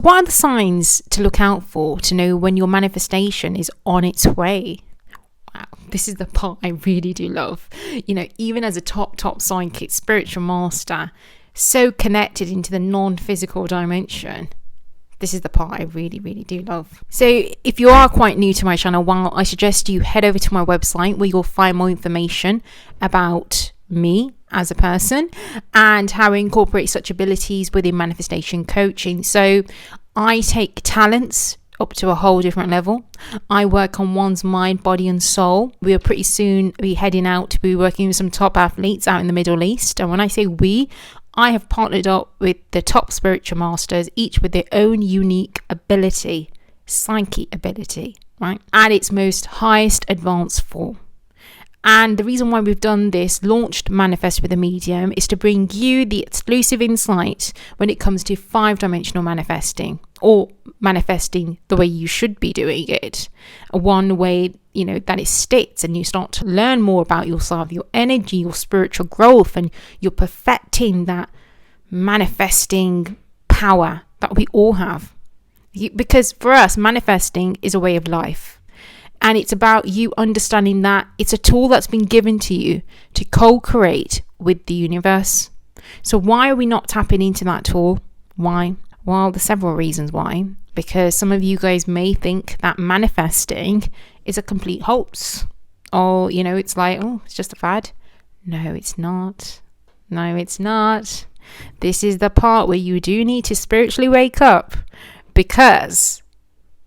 What are the signs to look out for to know when your manifestation is on its way? Wow, this is the part I really do love. Even as a top psychic, spiritual master, so connected into the non-physical dimension, this is the part I really, really do love. So if you are quite new to my channel, well, I suggest you head over to my website where you'll find more information about me as a person and how I incorporate such abilities within manifestation coaching. So I take talents up to a whole different level. I work on one's mind, body and soul. We are pretty soon be heading out to be working with some top athletes out in the Middle East. And when I say we, I have partnered up with the top spiritual masters, each with their own unique ability, psyche ability, right? At its most highest advanced form. And the reason why we've done this, launched Manifest with a Medium, is to bring you the exclusive insight when it comes to 5-dimensional manifesting, or manifesting the way you should be doing it. One way, that it sticks, and you start to learn more about yourself, your energy, your spiritual growth, and you're perfecting that manifesting power that we all have. Because for us, manifesting is a way of life. And it's about you understanding that it's a tool that's been given to you to co-create with the universe. So why are we not tapping into that tool? Why? Well, there's several reasons why. Because some of you guys may think that manifesting is a complete hoax. Or, it's like, it's just a fad. No, it's not. No, it's not. This is the part where you do need to spiritually wake up. Because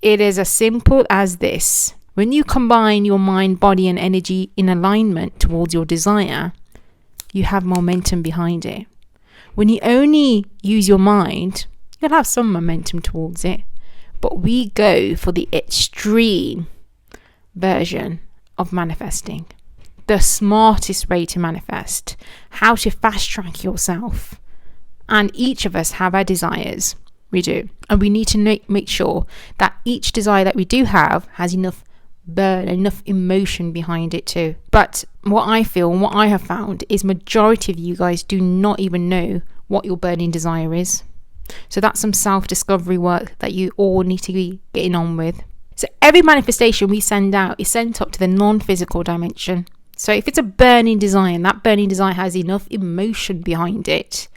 it is as simple as this. When you combine your mind, body and energy in alignment towards your desire, you have momentum behind it. When you only use your mind, you'll have some momentum towards it. But we go for the extreme version of manifesting. The smartest way to manifest. How to fast track yourself. And each of us have our desires. We do. And we need to make sure that each desire that we do have has enough burn, enough emotion behind it too. But what I feel and what I have found is majority of you guys do not even know what your burning desire is. So that's some self-discovery work that you all need to be getting on with. So every manifestation we send out is sent up to the non-physical dimension. So if it's a burning desire and that burning desire has enough emotion behind it,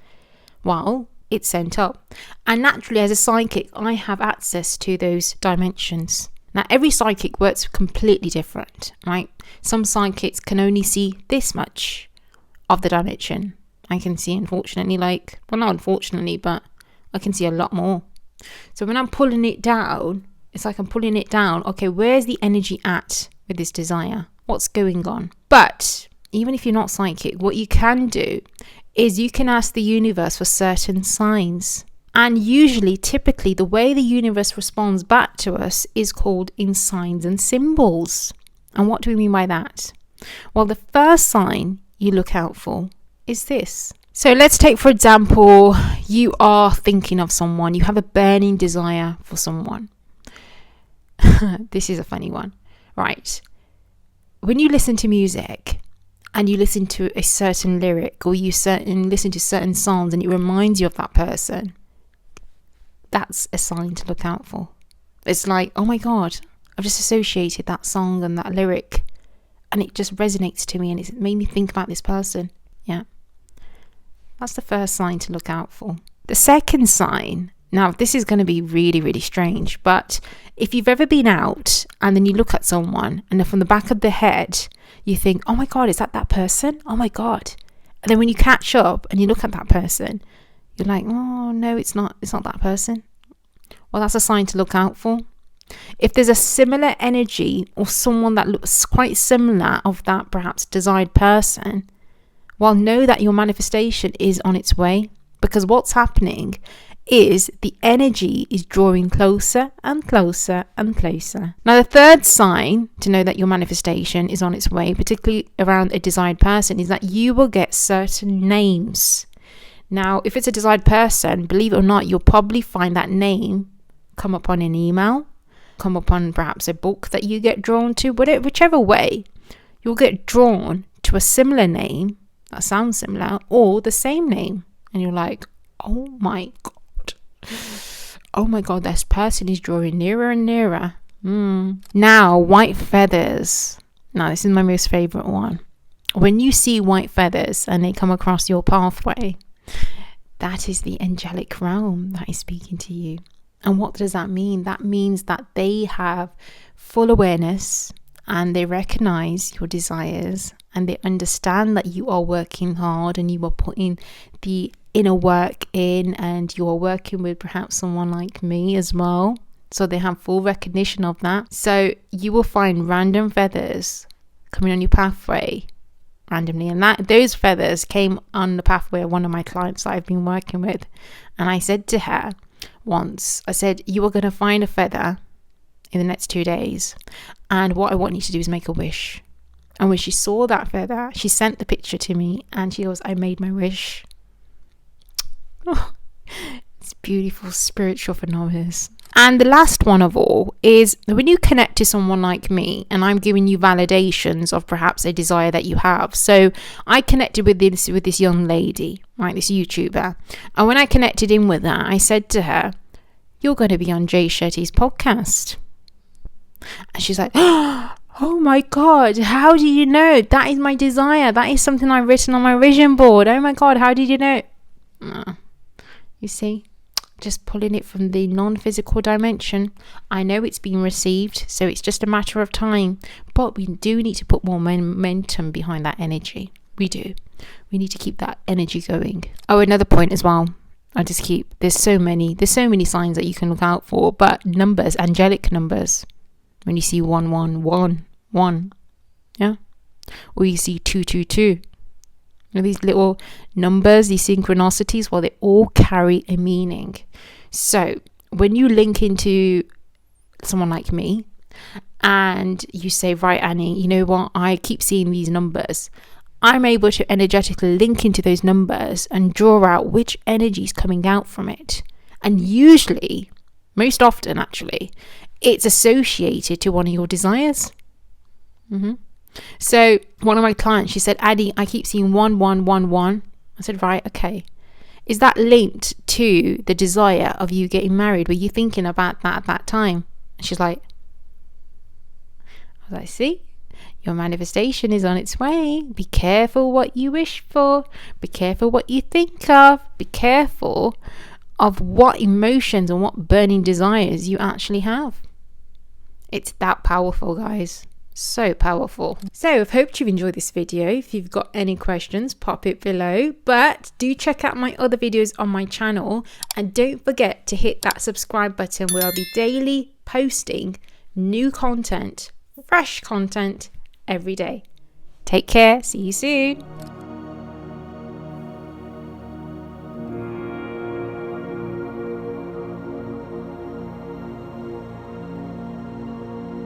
well, it's sent up. And naturally, as a psychic, I have access to those dimensions. Now, every psychic works completely different, right? Some psychics can only see this much of the dimension. I can see, unfortunately, not unfortunately, but I can see a lot more. So when I'm pulling it down, it's like I'm pulling it down. Okay, where's the energy at with this desire? What's going on? But even if you're not psychic, what you can do is you can ask the universe for certain signs. And usually, typically, the way the universe responds back to us is called in signs and symbols. And what do we mean by that? Well, the first sign you look out for is this. So let's take, for example, you are thinking of someone. You have a burning desire for someone. This is a funny one. Right. When you listen to music and you listen to a certain lyric, or you listen to certain songs and it reminds you of that person, that's a sign to look out for. It's like, oh my God, I've just associated that song and that lyric and it just resonates to me and it's made me think about this person. Yeah. That's the first sign to look out for. The second sign, now this is going to be really, really strange, but if you've ever been out and then you look at someone and then from the back of the head, you think, oh my God, is that person? Oh my God. And then when you catch up and you look at that person, you're like, oh no, it's not that person. Well, that's a sign to look out for. If there's a similar energy or someone that looks quite similar of that perhaps desired person, well, know that your manifestation is on its way, because what's happening is the energy is drawing closer and closer and closer. Now, the third sign to know that your manifestation is on its way, particularly around a desired person, is that you will get certain names. Now, if it's a desired person, believe it or not, you'll probably find that name come up on an email, come up on perhaps a book that you get drawn to, whichever way, you'll get drawn to a similar name that sounds similar or the same name. And you're like, oh my God. oh my God, this person is drawing nearer and nearer. Now, white feathers. Now, this is my most favorite one. When you see white feathers and they come across your pathway, that is the angelic realm that is speaking to you. And what does that mean? That means that they have full awareness and they recognize your desires and they understand that you are working hard and you are putting the inner work in, and you are working with perhaps someone like me as well. So they have full recognition of that. So you will find random feathers coming on your pathway randomly, and those feathers came on the pathway of one of my clients that I've been working with. And I said to her once, I said, you are going to find a feather in the next 2 days, and what I want you to do is make a wish. And when she saw that feather, she sent the picture to me and she goes, I made my wish. Oh, it's beautiful spiritual phenomena. And the last one of all is when you connect to someone like me and I'm giving you validations of perhaps a desire that you have. So I connected with this young lady, right, this YouTuber. And when I connected in with her, I said to her, you're going to be on Jay Shetty's podcast. And she's like, oh my God, how do you know? That is my desire. That is something I've written on my vision board. Oh my God, how did you know? You see? Just pulling it from the non-physical dimension. I know it's been received, so it's just a matter of time, but we do need to put more momentum behind that energy. We do. We need to keep that energy going. Oh, another point as well. There's so many signs that you can look out for, but numbers, angelic numbers. When you see 111, yeah, or you see 222. These little numbers, these synchronicities, well, they all carry a meaning. So when you link into someone like me and you say, right, Annie, you know what, I keep seeing these numbers, I'm able to energetically link into those numbers and draw out which energy is coming out from it. And usually, most often actually, it's associated to one of your desires. So one of my clients, she said, Addie, I keep seeing 1111. I said, right, okay. Is that linked to the desire of you getting married? Were you thinking about that at that time? And she's like, I was like, see, your manifestation is on its way. Be careful what you wish for. Be careful what you think of. Be careful of what emotions and what burning desires you actually have. It's that powerful, guys. So powerful. So I've hoped you've enjoyed this video. If you've got any questions, pop it below, but do check out my other videos on my channel, and don't forget to hit that subscribe button where I'll be daily posting new content, fresh content every day. Take care. See you soon.